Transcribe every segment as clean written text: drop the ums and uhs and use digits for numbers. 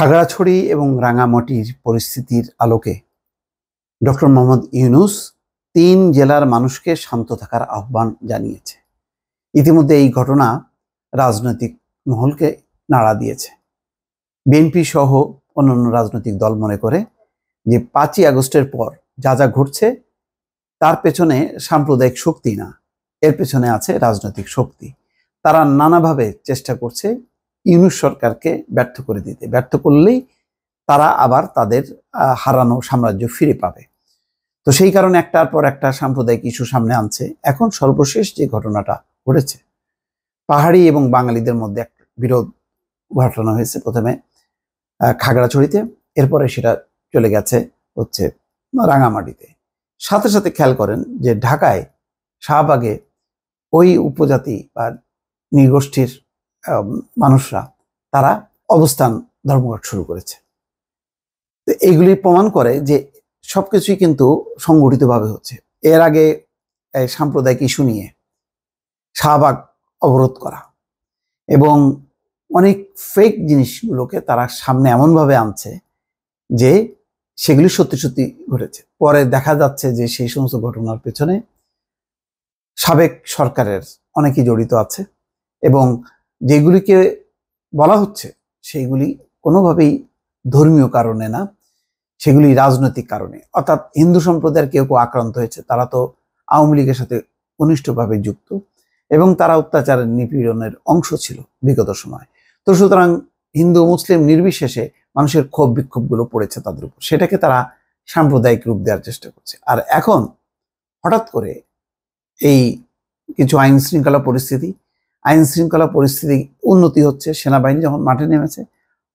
খাগড়াছড়ি এবং রাঙামাটির পরিস্থিতির আলোকে ডক্টর মোহাম্মদ ইউনূস ৩ জেলার মানুষকে শান্ত থাকার আহ্বান জানিয়েছে। ইতিমধ্যে এই ঘটনা রাজনৈতিক মহলকে নাড়া দিয়েছে। বিএনপি সহ অন্যান্য রাজনৈতিক দল মনে করে যে ৫ই আগস্টের পর যা যা ঘটছে তার পেছনে সাম্প্রদায়িক শক্তি না, এর পেছনে আছে রাজনৈতিক শক্তি। তারা নানাভাবে চেষ্টা করছে ইউনূস সরকারকে ব্যর্থ করে দিতে। ব্যর্থ করলেই তারা আবার তাদের হারানো সাম্রাজ্য ফিরে পাবে। তো সেই কারণে একটার পর একটা সাম্প্রদায়িক ইস্যু সামনে আনছে। এখন সর্বশেষ যে ঘটনাটা ঘটেছে, পাহাড়ি এবং বাঙালিদের মধ্যে এক বিরোধ ঘটানো হয়েছে প্রথমে খাগড়াছড়িতে, এরপরে সেটা চলে গেছে হচ্ছে রাঙামাটিতে। সাথে সাথে খেয়াল করেন যে ঢাকায় শাহবাগে ওই উপজাতি বা নৃগোষ্ঠীর মানুষরা তারা অবস্থান ধর্মঘট শুরু করেছে। তো এইগুলি প্রমাণ করে যে সবকিছুই কিন্তু সংগঠিতভাবে হচ্ছে। এর আগে সাম্প্রদায়িক ইস্যু নিয়ে শাহবাগ অবরোধ করা এবং অনেক ফেক জিনিসগুলোকে তারা সামনে এমনভাবে আনছে যে সেগুলি সত্যি সত্যি ঘটেছে। পরে দেখা যাচ্ছে যে সেই সমস্ত ঘটনার পেছনে সাবেক সরকারের অনেকেই জড়িত আছে এবং যেগুলিকে বলা হচ্ছে সেইগুলি কোনোভাবেই ধর্মীয় কারণে না, সেগুলি রাজনৈতিক কারণে। অর্থাৎ হিন্দু সম্প্রদায়ের কেউ কেউ আক্রান্ত হয়েছে, তারা তো আওয়ামী লীগের সাথে ঘনিষ্ঠভাবে যুক্ত এবং তারা অত্যাচারের নিপীড়নের অংশ ছিল বিগত সময়। তো সুতরাং হিন্দু মুসলিম নির্বিশেষে মানুষের ক্ষোভ বিক্ষোভগুলো পড়েছে তাদের উপর, সেটাকে তারা সাম্প্রদায়িক রূপ দেওয়ার চেষ্টা করছে। আর এখন হঠাৎ করে এই কিছু আইন শৃঙ্খলা পরিস্থিতি উন্নতি হচ্ছে, সেনাবাহিনী যখন মাঠে নেমেছে,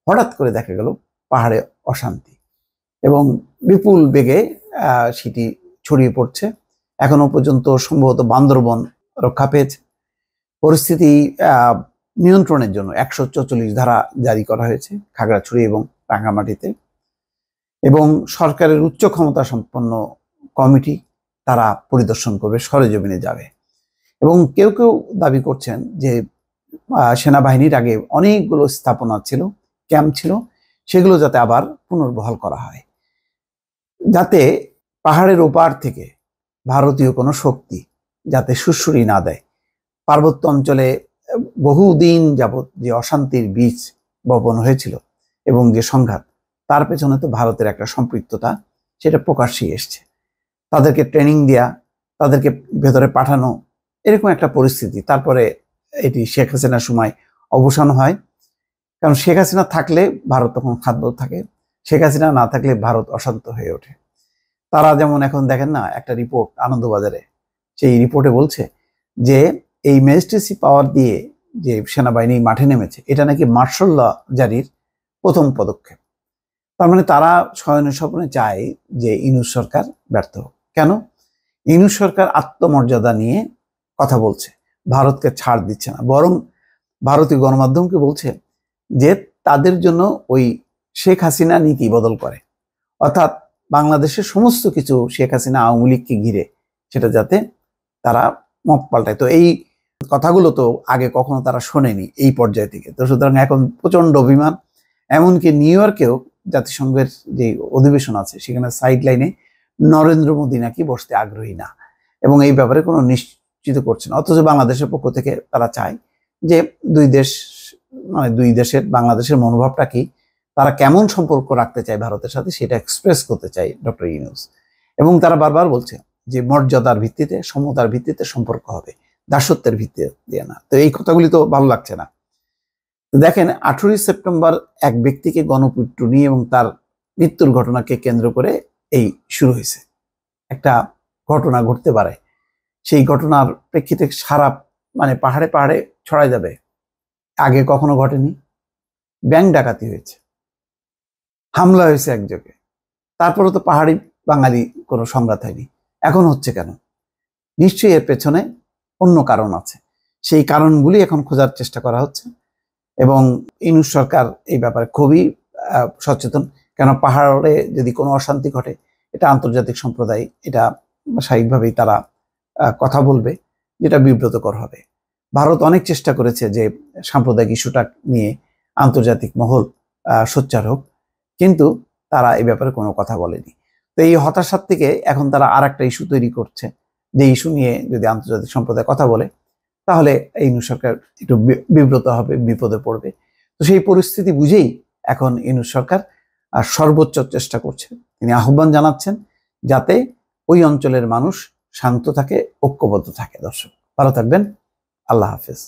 হঠাৎ করে দেখা গেল পাহাড়ে অশান্তি এবং বিপুল বেগে সেটি ছড়িয়ে পড়ছে। এখনো পর্যন্ত সম্ভবত বান্দরবন রক্ষা পেয়েছে। পরিস্থিতি নিয়ন্ত্রণের জন্য ১৪৪ ধারা জারি করা হয়েছে খাগড়াছড়ি এবং রাঙামাটিতে, এবং সরকারের উচ্চ ক্ষমতা সম্পন্ন কমিটি তারা পরিদর্শন করবে, সরেজমিনে যাবে। এবং কেউ কেউ দাবি করছেন যে সেনাবাহিনীর আগে অনেকগুলো স্থাপনা ছিল, ক্যাম্প ছিল, সেগুলো যাতে আবার পুনর্বহাল করা হয়, যাতে পাহাড়ের ওপার থেকে ভারতীয় কোনো শক্তি যাতে সুড়সুড়ি না দেয়। পার্বত্য অঞ্চলে বহুদিন যাবৎ যে অশান্তির বীজ বপন হয়েছিল এবং যে সংঘাত, তার পেছনে তো ভারতের একটা সম্পৃক্ততা সেটা প্রকাশ্যে এসছে। তাদেরকে ট্রেনিং দেয়া, তাদেরকে ভেতরে পাঠানো, এরকম একটা পরিস্থিতি। তারপরে এটি শেখ হাসিনার সময় অবসান হয়, কারণ শেখ হাসিনা থাকলে ভারত তখন খাদ্য থাকে, শেখ হাসিনা না থাকলে ভারত অশান্ত হয়ে ওঠে। তারা যেমন এখন দেখেন না, একটা রিপোর্ট আনন্দবাজারে, সেই রিপোর্টে বলছে যে এই ম্যাজিস্ট্রেসি পাওয়ার দিয়ে যে সেনাবাহিনী মাঠে নেমেছে, এটা নাকি মার্শাল ল জারির প্রথম পদক্ষেপ। তার মানে তারা শয়নে স্বপ্নে চায় যে ইউনূস সরকার ব্যর্থ হোক। কেন? ইউনূস সরকার আত্মমর্যাদা নিয়ে কথা বলছে, ভারতকে ছাড় দিচ্ছে না, বরং ভারতীয় গণমাধ্যমকে বলছে যে তাদের জন্য ওই শেখ হাসিনা নীতি বদল করে, অর্থাৎ বাংলাদেশের সমস্ত কিছু শেখ হাসিনা আওয়ামী লীগকে ঘিরে সেটা যাতে তারা মত পাল্টায়। তো এই কথাগুলো তো আগে কখনো তারা শোনেনি এই পর্যায় থেকে। তো সুতরাং এখন প্রচন্ড অভিমান। এমনকি নিউ ইয়র্কেও জাতিসংঘের যে অধিবেশন আছে, সেখানে সাইড লাইনে নরেন্দ্র মোদী নাকি বসতে আগ্রহী না এবং এই ব্যাপারে কোনো নিশ্চিত করছে না। অথচ বাংলাদেশের পক্ষ থেকে তারা চায় যে দুই দেশের বাংলাদেশের মনোভাবটা কি, তারা কেমন সম্পর্ক রাখতে চায় ভারতের সাথে, সেটা এক্সপ্রেস করতে চায় ডক্টর ইউনূস। এবং তারা বারবার বলছে যে মর্যাদার ভিত্তিতে, সমতার ভিত্তিতে সম্পর্ক হবে, দাসত্বের ভিত্তিতে দিয়ে না। তো এই কথাগুলি তো ভালো লাগছে না। দেখেন, 18ই সেপ্টেম্বর এক ব্যক্তিকে গণপিটুনি এবং তার মৃত্যুর ঘটনাকে কেন্দ্র করে এই শুরু হয়েছে। একটা ঘটনা ঘটতে পারে, সেই ঘটনার প্রেক্ষিতে সারা পাহাড়ে পাহাড়ে ছড়াই যাবে, আগে কখনো ঘটেনি। ব্যাংক ডাকাতি হয়েছে, হামলা হয়েছে একযোগে, তারপরে তো পাহাড়ি বাঙালি কোনো সংঘাত হয়নি, এখন হচ্ছে কেন? নিশ্চয়ই এর পেছনে অন্য কারণ আছে। সেই কারণগুলি এখন খোঁজার চেষ্টা করা হচ্ছে এবং ইউনূস সরকার এই ব্যাপারে খুবই সচেতন। কেন পাহাড়ে যদি কোনো অশান্তি ঘটে, এটা আন্তর্জাতিক সম্প্রদায় এটা স্বাভাবিকভাবেই তারা কথা বলবে, যেটা বিব্রতকর হবে। ভারত অনেক চেষ্টা করেছে যে সাম্প্রদায়িক ইস্যুটা নিয়ে আন্তর্জাতিক মহল সোচ্চার হোক, কিন্তু তারা এই ব্যাপারে কোনো কথা বলেনি। তো এই হতাশার থেকে এখন তারা আর একটা ইস্যু তৈরি করছে, যে ইস্যু নিয়ে যদি আন্তর্জাতিক সম্প্রদায় কথা বলে তাহলে ইউনূস সরকার একটু বিব্রত হবে, বিপদে পড়বে। তো সেই পরিস্থিতি বুঝেই এখন ইউনূস সরকার সর্বোচ্চ চেষ্টা করছে। তিনি আহ্বান জানাচ্ছেন যাতে ওই অঞ্চলের মানুষ শান্ত থাকে, ঐক্যবদ্ধ থাকে। দর্শক ভালো থাকবেন, আল্লাহ হাফেজ।